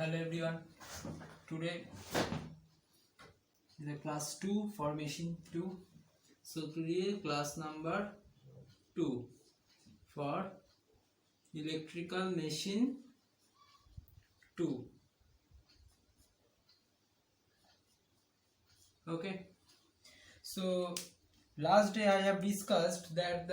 Hello everyone. Today is the class 2 formation 2. So today class number 2 for electrical machine 2. Okay. So last day I have discussed that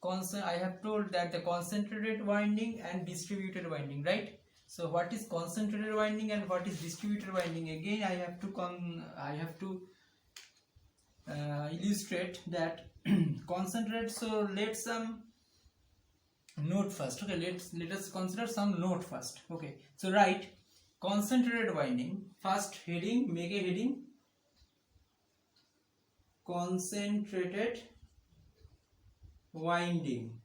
I have told that the concentrated winding and distributed winding, right? So what is concentrated winding and what is distributed winding? Again I have to illustrate that concentrate. So let's note first. Okay, let us consider some note first. Okay, so write concentrated winding. First heading, make a heading, concentrated winding.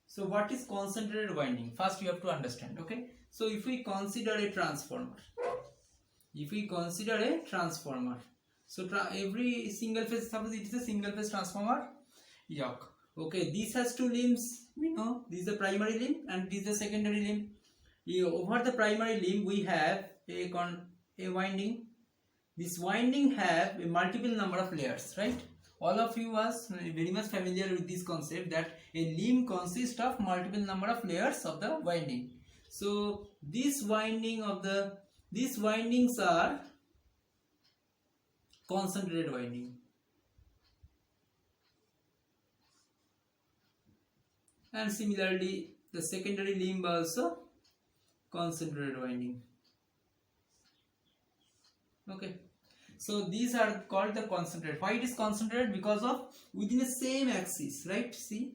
So what is concentrated winding? First you have to understand. Okay, so if we consider a transformer, so every single phase, suppose it is a single phase transformer, yuck. Okay, this has two limbs, we know. This is the primary limb and this is the secondary limb. Over the primary limb we have a winding. This winding have a multiple number of layers, right? All of you are very much familiar with this concept that a limb consists of multiple number of layers of the winding. So these windings are concentrated winding, and similarly the secondary limb also concentrated winding. Okay, so these are called the concentrated. Why it is concentrated? Because of within the same axis, right? See,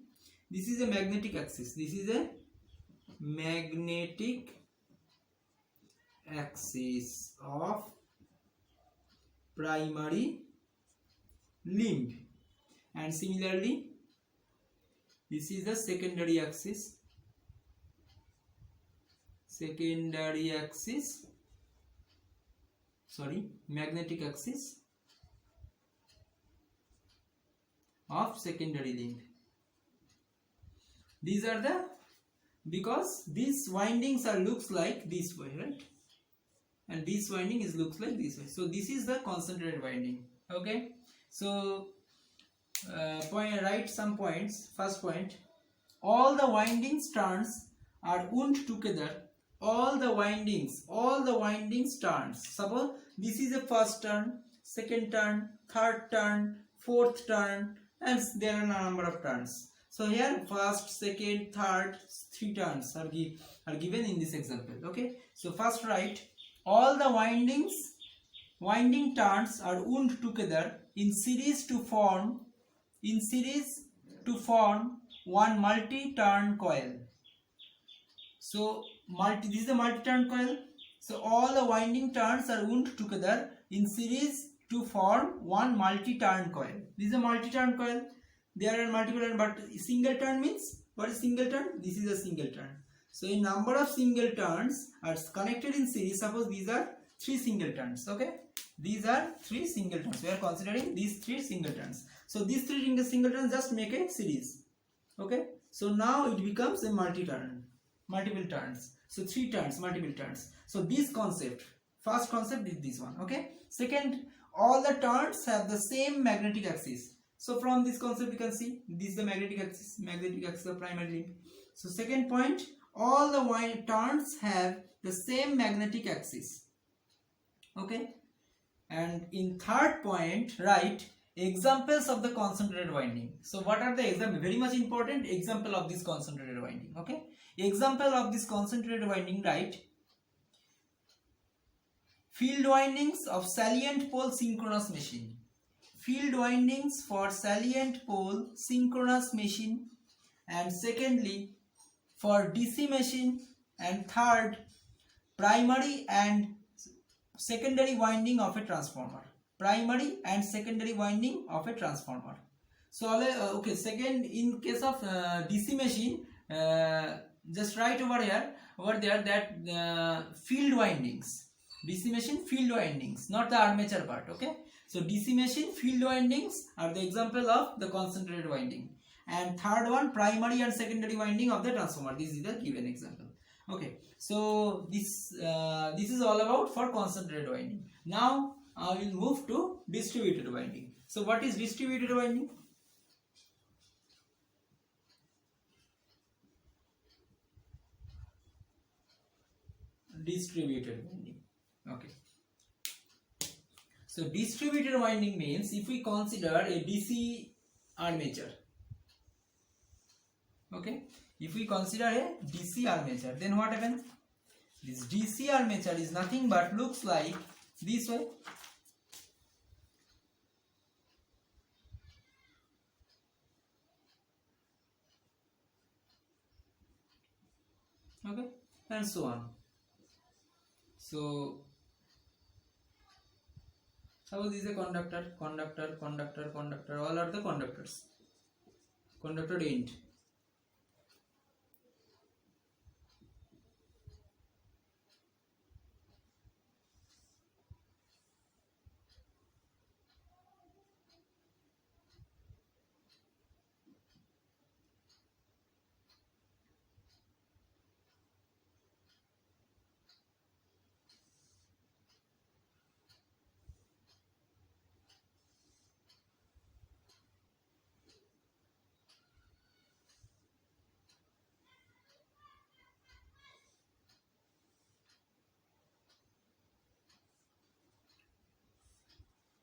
this is a magnetic axis, this is a magnetic axis of primary limb, and similarly this is the secondary axis, magnetic axis of secondary limb. These are the, because these windings are looks like this way, right? And this winding is looks like this way. So this is the concentrated winding. Okay, so write some points. First point, all the windings turns are wound together. All the windings turns. Suppose this is the first turn, second turn, third turn, fourth turn, and there are a number of turns. So here first, second, third, 3 turns are given in this example. Okay, so first write all the winding turns are wound together in series to form one multi-turn coil. So this is a multi-turn coil. So all the winding turns are wound together in series to form one multi-turn coil. This is a multi-turn coil. There are multiple turns, but single turn means, what is single turn? This is a single turn. So a number of single turns are connected in series. Suppose these are 3 single turns. Okay, these are 3 single turns. We are considering these 3 single turns. So these 3 single turns just make a series. Okay, so now it becomes a multiple turns. So 3 turns, multiple turns. So this concept, first concept is this one. Okay, second, all the turns have the same magnetic axis. So from this concept you can see this is the magnetic axis of primary limb. So second point, all the turns have the same magnetic axis. Okay, and in third point write examples of the concentrated winding. So what are the examples? Very much important example of this concentrated winding. Okay, example of this concentrated winding, write field windings of salient pole synchronous machine. Field windings for salient pole synchronous machine, and secondly for DC machine, and third primary and secondary winding of a transformer. So okay, second, in case of DC machine, just write over there that field windings, DC machine field windings, not the armature part. Okay, so DC machine field windings are the example of the concentrated winding, and third one primary and secondary winding of the transformer. This is the given example. Okay, so this is all about for concentrated winding. Now I will move to distributed winding. So what is distributed winding? Distributed winding. Okay. So distributed winding means if we consider a DC armature. Okay. If we consider a DC armature, then what happens? This DC armature is nothing but looks like this way. Okay, and so on. So suppose this is a conductor, conductor, conductor, conductor, all are the conductors. Conductor end.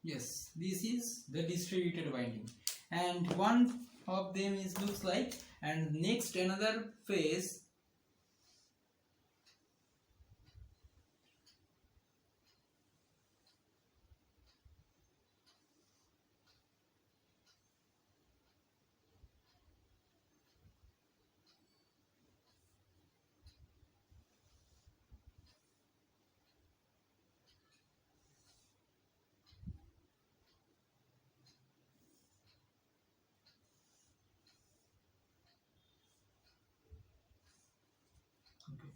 Yes, this is the distributed winding, and one of them is looks like, and next another phase. Okay.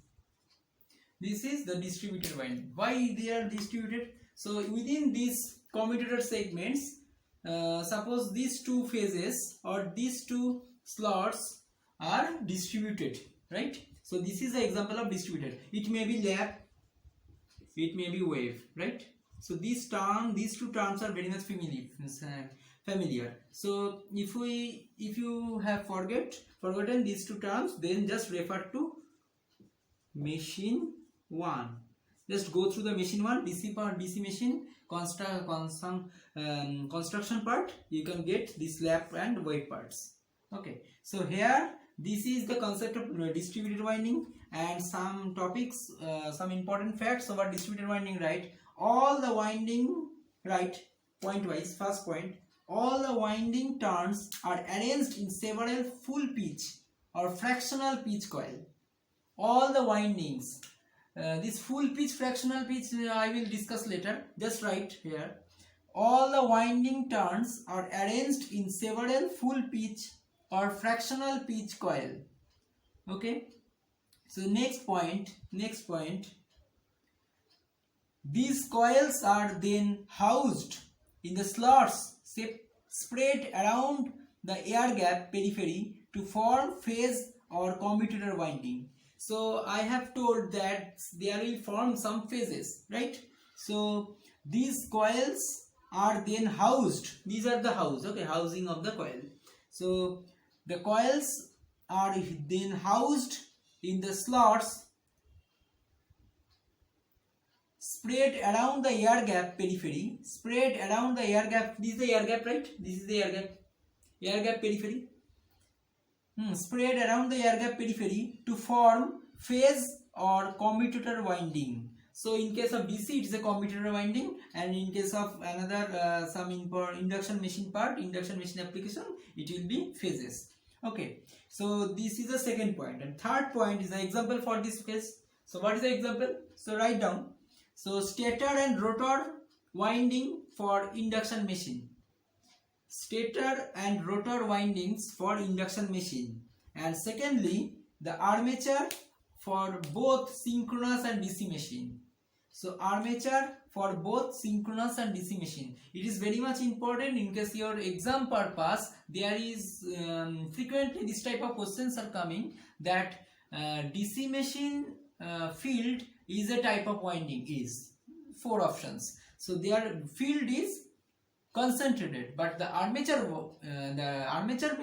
This is the distributed winding. Why they are distributed? So within these commutator segments, suppose these two phases or these two slots are distributed, right? So this is the example of distributed. It may be lap, it may be wave, right? So these two terms are very much familiar. So if you have forgotten these two terms, then just refer to machine 1. Just go through the machine 1 DC part, DC machine construction part. You can get this lap and wave parts. Okay, so here this is the concept of distributed winding, and some topics, some important facts about distributed winding, right? All the winding, right, point wise. First point, all the winding turns are arranged in several full pitch or fractional pitch coil. All the windings, this full pitch, fractional pitch, I will discuss later. Just write here, all the winding turns are arranged in several full pitch or fractional pitch coil. Okay, so next point, these coils are then housed in the slots spread around the air gap periphery to form phase or commutator winding. So I have told that they will form some phases, right? So these coils are then housed. These are the house, okay, housing of the coil. So the coils are then housed in the slots spread around the air gap periphery. Spread around the air gap. This is the air gap, right? This is the air gap. Air gap periphery. Spread around the air gap periphery to form phase or commutator winding. So in case of DC it is a commutator winding, and in case of another some induction machine part, induction machine application, it will be phases. Okay, so this is the second point, and third point is the example for this case. So what is the example? So write down. So stator and rotor winding for induction machine. Stator and rotor windings for induction machine, and secondly the armature for both synchronous and DC machine. So armature for both synchronous and DC machine. It is very much important in case your exam purpose. There is frequently this type of questions are coming, that DC machine field is a type of winding. Is 4 options. So their field is concentrated, but the armature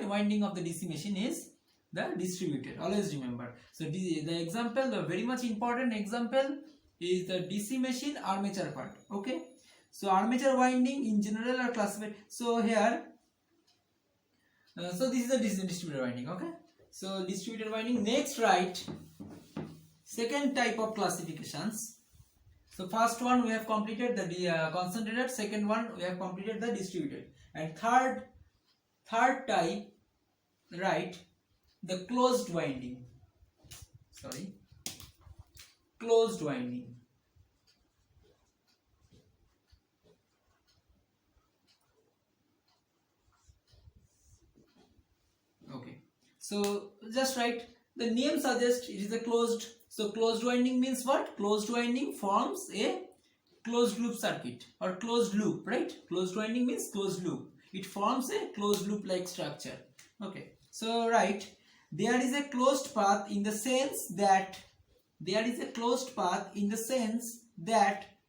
winding of the DC machine is the distributed. Always remember. So the example, the very much important example is the DC machine armature part. Okay. So armature winding in general are classified. So here, so this is the distributed winding. Okay. So distributed winding. Next, right, second type of classifications. So first one we have completed the concentrated. Second one we have completed the distributed. And third type, right, the closed winding. Sorry, closed winding. Okay. So just write, the name suggests it is a closed. So closed winding means what? Closed winding forms a closed loop circuit or closed loop, right? Closed winding means closed loop. It forms a closed loop like structure. Okay. So right, there is a closed path in the sense that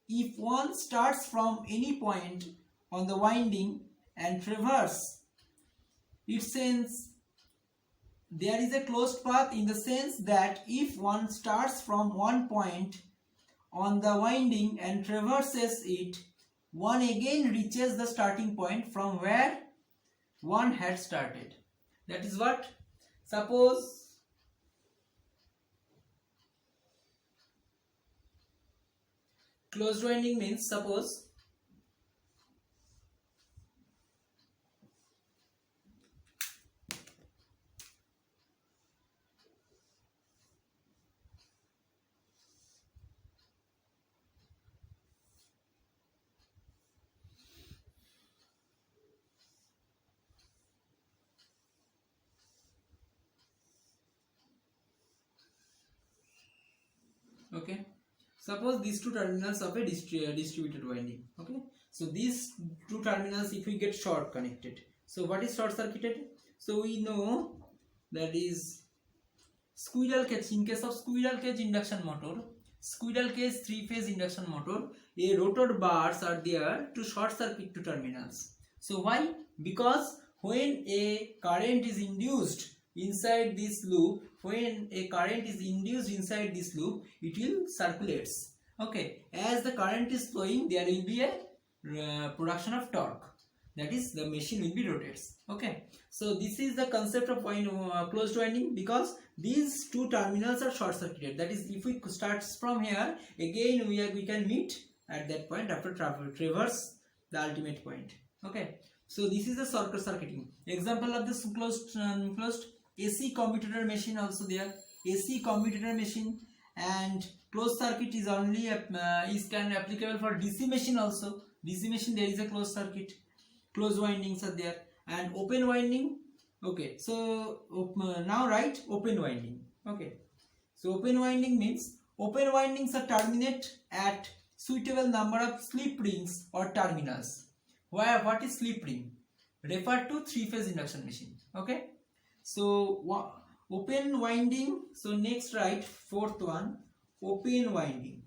if one starts from any point on the winding and traverse it, sense there is a closed path in the sense that if one starts from one point on the winding and traverses it, one again reaches the starting point from where one had started. That is what? Suppose closed winding means, suppose okay, suppose these two terminals of a distributed winding. Okay, so these two terminals, if we get short connected, so what is short circuited? So we know that is squirrel cage. In case of squirrel cage induction motor, squirrel cage 3-phase induction motor, a rotor bars are there to short circuit two terminals. So why? Because when a current is induced inside this loop, it will circulates. Okay, as the current is flowing, there will be a production of torque. That is, the machine will be rotates. Okay, so this is the concept of closed winding, because these two terminals are short circuited. That is, if we start from here, again we can meet at that point after traverse the ultimate point. Okay, so this is the circuiting. Example of this closed AC commutator machine also there. AC commutator machine, and closed circuit is only can applicable for DC machine also. DC machine there is a closed circuit. Closed windings are there, and open winding. Okay, so now write open winding. Okay, so open winding means open windings are terminate at suitable number of slip rings or terminals. What is slip ring? Refer to 3-phase induction machine. Okay, so open winding. So next write fourth one, open winding.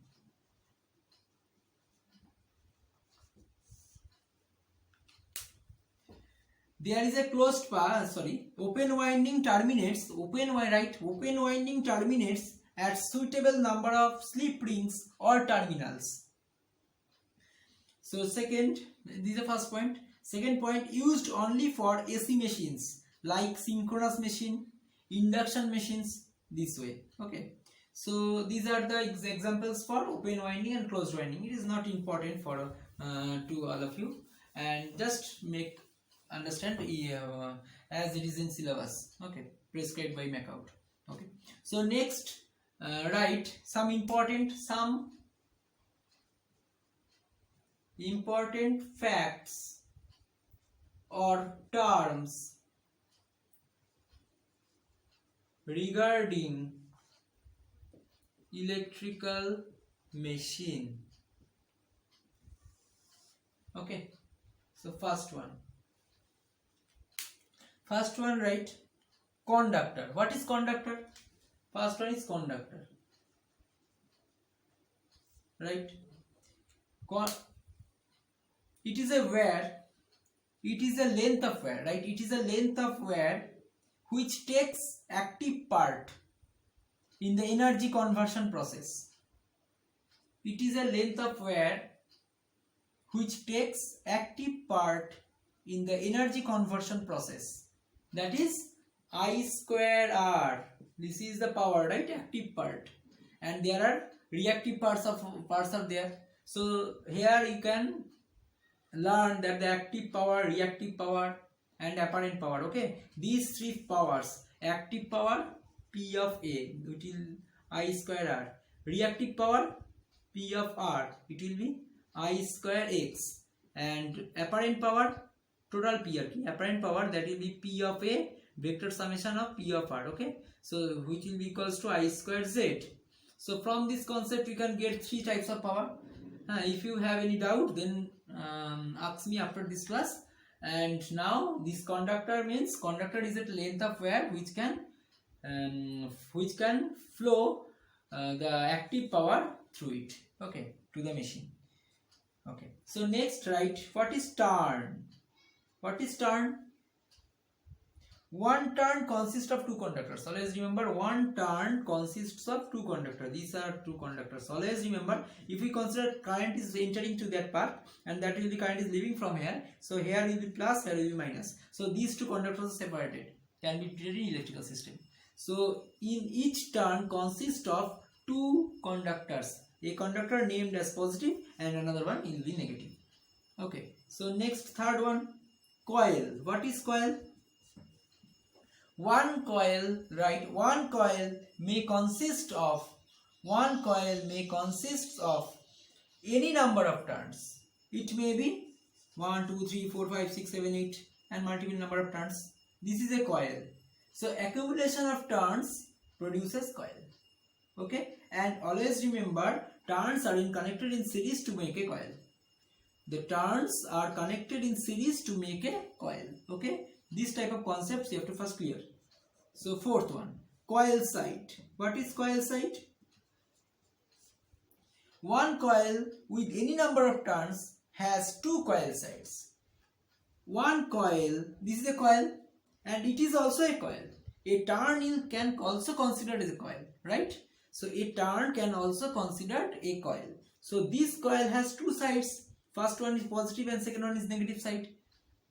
There is a closed path. Open winding terminates. Open winding terminates at suitable number of slip rings or terminals. So second, this is the first point. Second point, used only for AC machines like synchronous machine, induction machines, this way. Okay, so these are the examples for open winding and closed winding. It is not important for to all of you, and just make understand as it is in syllabus. Okay, prescribed by MacAut. Okay, so next write some important facts or terms regarding electrical machine. Okay, so first one write conductor. What is conductor? First one is conductor, right? It is a wire, it is a length of wire, right? It is a length of wire which takes active part in the energy conversion process. It is a length of wire which takes active part in the energy conversion process. That is I square R. This is the power, right? Active part, and there are reactive parts are there. So here you can learn that the active power, reactive power, and apparent power. Okay, these three powers: active power P of A, it will I square R; reactive power P of R, it will be I square X; and apparent power, total P or P, apparent power, that will be P of A vector summation of P of R. Okay, so which will be equals to I square Z. So from this concept you can get three types of power. If you have any doubt, then ask me after this class. And now this conductor means, conductor is a length of wire which can flow the active power through it, okay, to the machine. Okay, so next, right, what is turn? What is turn? One turn consists of two conductors. Always remember, one turn consists of two conductors. These are two conductors. Always remember, if we consider current is entering to that part, and that will be current is leaving from here, so here will be plus, here will be minus. So these two conductors are separated, can be treated in electrical system. So in each turn consists of two conductors, a conductor named as positive and another one will be negative. Okay, so next, third one, coil. What is coil? One coil, right, one coil may consist of any number of turns. It may be 1, 2, 3, 4, 5, 6, 7, 8 and multiple number of turns. This is a coil. So accumulation of turns produces coil. Okay, and always remember, turns are connected in series to make a coil. The turns are connected in series to make a coil. Okay, this type of concepts you have to first clear. So fourth one, coil side. What is coil side? One coil with any number of turns has two coil sides. One coil, this is a coil, and it is also a coil. A turn can also considered as a coil, right? So a turn can also considered a coil. So this coil has two sides. First one is positive and second one is negative side.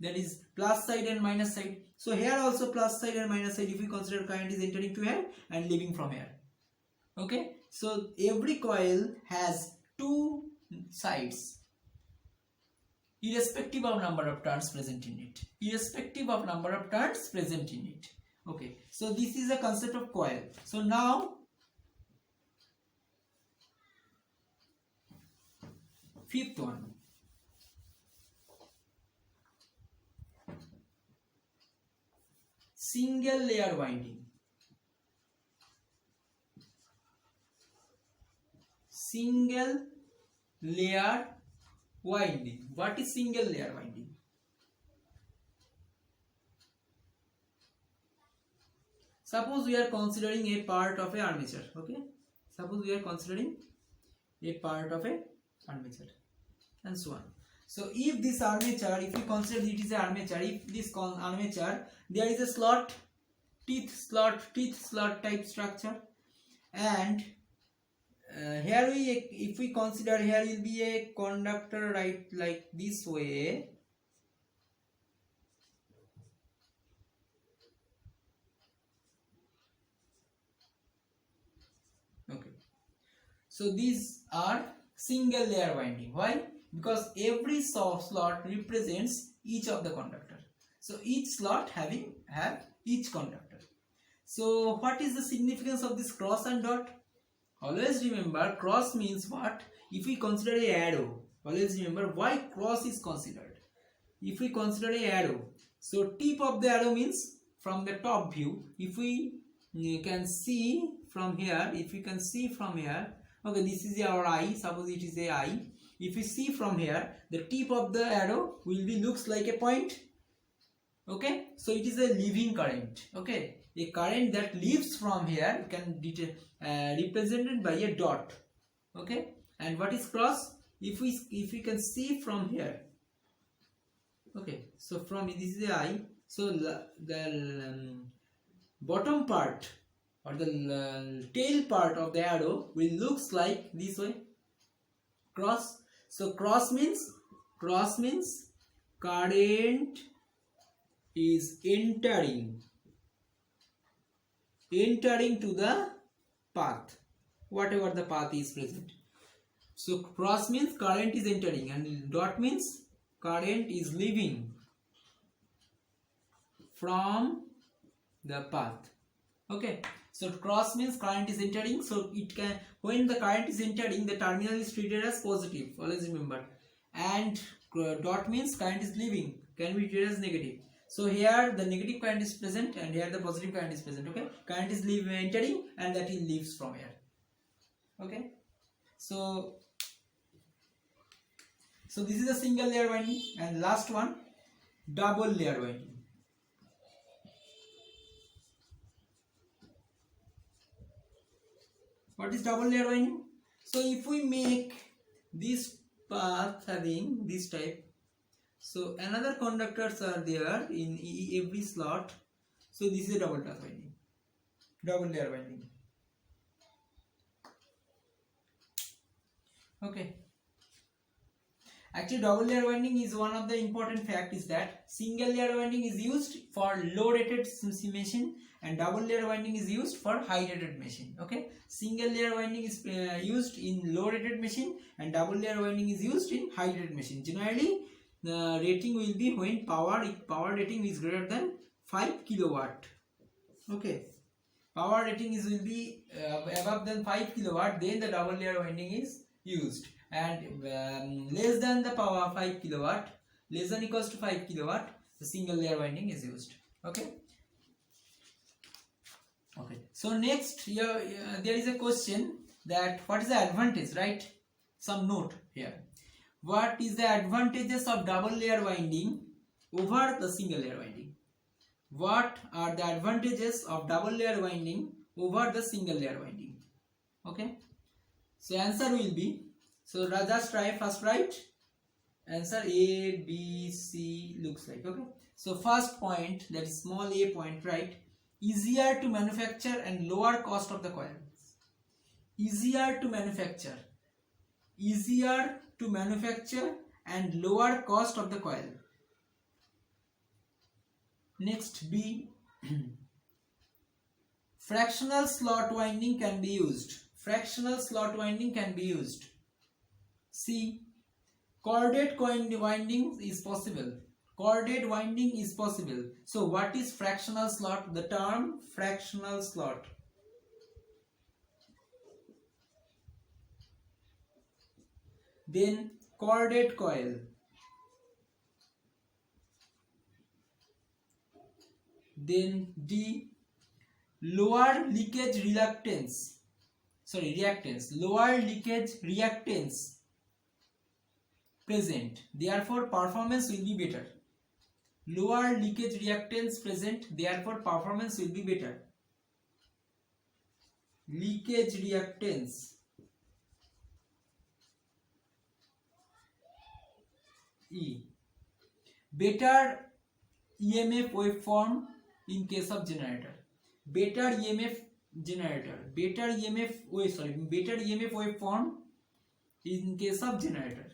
That is plus side and minus side. So here also plus side and minus side, if we consider current is entering to here and leaving from here. Okay, so every coil has two sides, irrespective of number of turns present in it. Irrespective of number of turns present in it. Okay, so this is a concept of coil. So now fifth one, single layer winding. Single layer winding. What is single layer winding? Suppose we are considering a part of a armature. Okay, suppose we are considering a part of a armature and so on. So if this armature, if we consider it is an armature, if this armature, there is a slot, teeth slot type structure, and here if we consider, here will be a conductor, right, like this way. Okay, so these are single layer winding. Why? Because every slot represents each of the conductor. So each slot have each conductor. So what is the significance of this cross and dot? Always remember, cross means what? If we consider a arrow, always remember why cross is considered. If we consider a arrow, so tip of the arrow means from the top view. If we can see from here, okay, this is our eye, suppose it is a eye. If you see from here, the tip of the arrow will be looks like a point. Okay, so it is a leaving current. Okay, a current that leaves from here, you can represented by a dot. Okay, and what is cross? If we can see from here. Okay, so from this is the eye, so the bottom part or the tail part of the arrow will looks like this way, cross. So cross means current is entering to the path, whatever the path is present. So cross means current is entering, and dot means current is leaving from the path. Okay, so cross means current is entering, so it can, when the current is entering, the terminal is treated as positive, always remember, and dot means current is leaving, can be treated as negative. So here the negative current is present and here the positive current is present. Okay, current is entering and that it leaves from here. Okay, so this is a single layer winding, and last one, double layer winding. What is double layer winding? So if we make this path having this type, so another conductors are there in every slot, so this is a double layer winding, double layer winding. Okay, actually double layer winding is one of the important fact is that single layer winding is used for low rated machine and double layer winding is used for high rated machine. Okay, single layer winding is used in low rated machine and double layer winding is used in high rated machine. Generally the rating will be when power rating is greater than 5 kilowatt. Okay, power rating will be above than 5 kilowatt, then the double layer winding is used, and less than the power 5 kilowatt, less than equals to 5 kilowatt, the single layer winding is used. Okay, so next here there is a question that what is the advantage, right? Some note here, what is the advantages of double layer winding over the single layer winding? What are the advantages of double layer winding over the single layer winding? Okay, so answer will be, so just try first write answer A, B, C looks like. Okay, so first point, that is small a point, right? Easier to manufacture and lower cost of the coil. Easier to manufacture and lower cost of the coil. Next, B, fractional slot winding can be used. Fractional slot winding can be used. C, corded winding is possible. Corded winding is possible. So what is fractional slot? The term fractional slot. Then corded coil. Then D, lower leakage reactance. Lower leakage reactance present, therefore performance will be better. Lower leakage reactance present, therefore performance will be better. Leakage reactance. E, better EMF waveform in case of generator. Better EMF waveform in case of generator.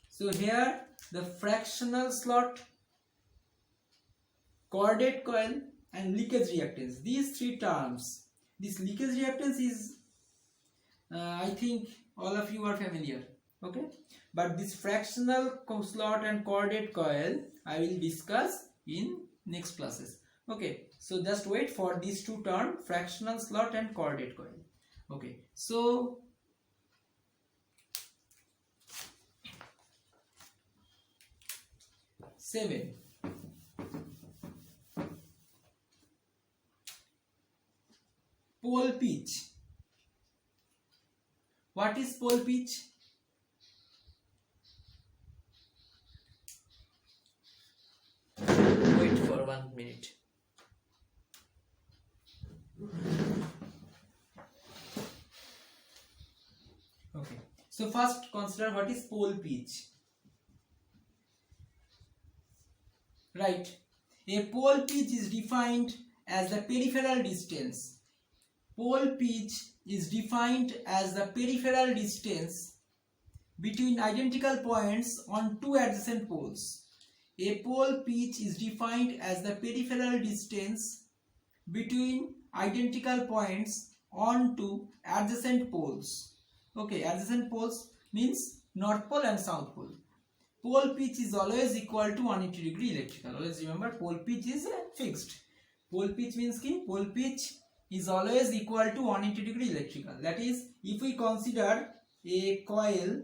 So here the fractional slot, corded coil and leakage reactance, these three terms. This leakage reactance is I think all of you are familiar. Okay, but this fractional slot and corded coil I will discuss in next classes. Okay, so just wait for these two terms, fractional slot and corded coil. Okay, so seven, pole pitch. What is pole pitch? Wait for 1 minute. So first consider what is pole pitch. Right. A pole pitch is defined as the peripheral distance. Pole pitch is defined as the peripheral distance between identical points on two adjacent poles. A pole pitch is defined as the peripheral distance between identical points on two adjacent poles. Okay, adjacent poles means North Pole and South Pole. Pole pitch is always equal to 180-degree electrical. Always remember, pole pitch is fixed. Pole pitch means ki pole pitch is always equal to 180-degree electrical. That is, if we consider a coil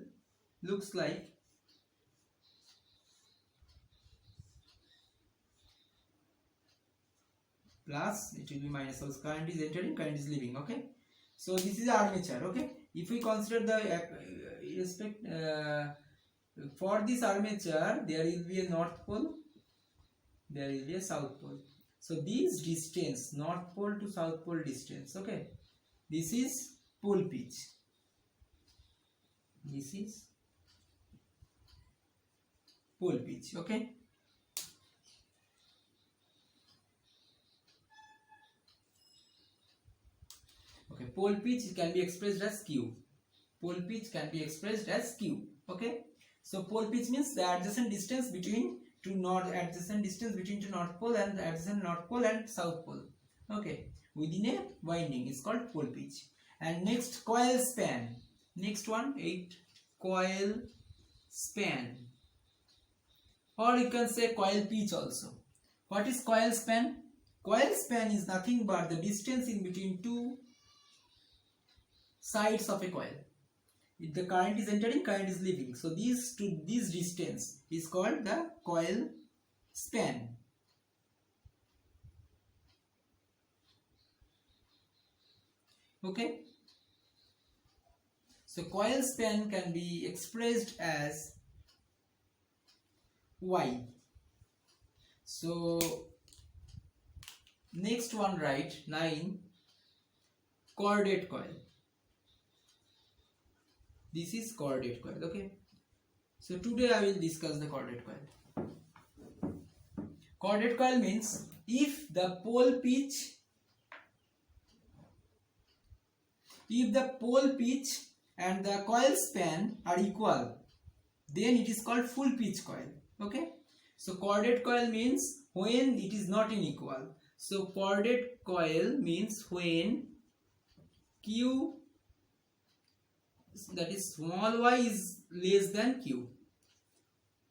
looks like plus, it will be minus, so current is entering, current is leaving. Okay, so this is armature. Okay, if we consider the for this armature, there will be a North Pole, there will be a South Pole. So this distance, North Pole to South Pole distance, okay, this is pole pitch. This is pole pitch. Okay. Okay, pole pitch can be expressed as Q. Pole pitch can be expressed as Q. Okay. So pole pitch means the adjacent distance between two North Pole and the adjacent North Pole and South Pole. Okay, within a winding is called pole pitch. And next, coil span. Next one, 8, coil span, or you can say coil pitch also. What is coil span? Coil span is nothing but the distance in between two sides of a coil. If the current is entering, current is leaving. So this distance is called the coil span. Okay. So coil span can be expressed as Y. So next one, write 9, chordate coil. This is chordate coil. Okay. So today I will discuss the chordate coil. Chordate coil means if the pole pitch and the coil span are equal, then it is called full pitch coil. Okay. So chordate coil means when it is not unequal. So chordate coil means when Q, that is small y, is less than Q.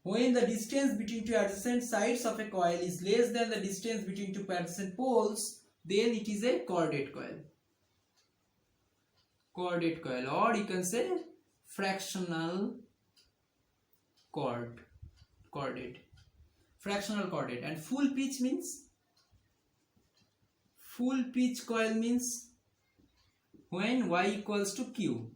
When the distance between two adjacent sides of a coil is less than the distance between two adjacent poles, then it is a chordate coil. Chordate coil, or you can say fractional chordate. Fractional chordate. And full pitch coil means when y equals to Q.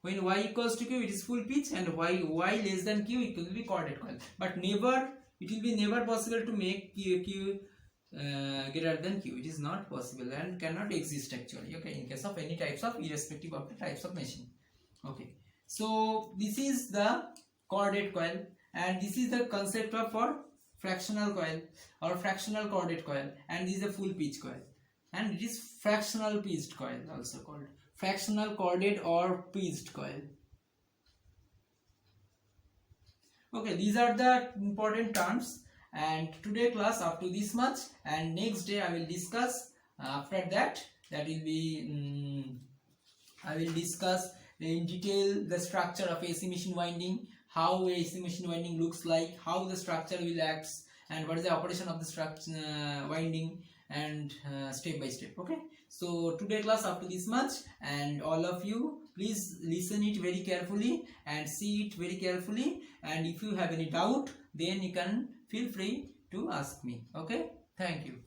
When y equals to Q, it is full pitch, and y less than Q, it will be chordate coil. But it will be never possible to make Q greater than Q. It is not possible and cannot exist actually. Okay, in case of any types of, irrespective of the types of machine. Okay, so this is the chordate coil, and this is the concept of for fractional coil or fractional chordate coil, and this is a full pitch coil, and it is fractional pitched coil also called fractional chordate or pitched coil. Okay, these are the important terms, and today class up to this much, and next day I will discuss after that will be I will discuss in detail the structure of AC machine winding, how AC machine winding looks like, how the structure will act, and what is the operation of the structure winding, and step by step. Okay, so today class up to this much, and all of you please listen it very carefully and see it very carefully, and if you have any doubt, then you can feel free to ask me. Okay, thank you.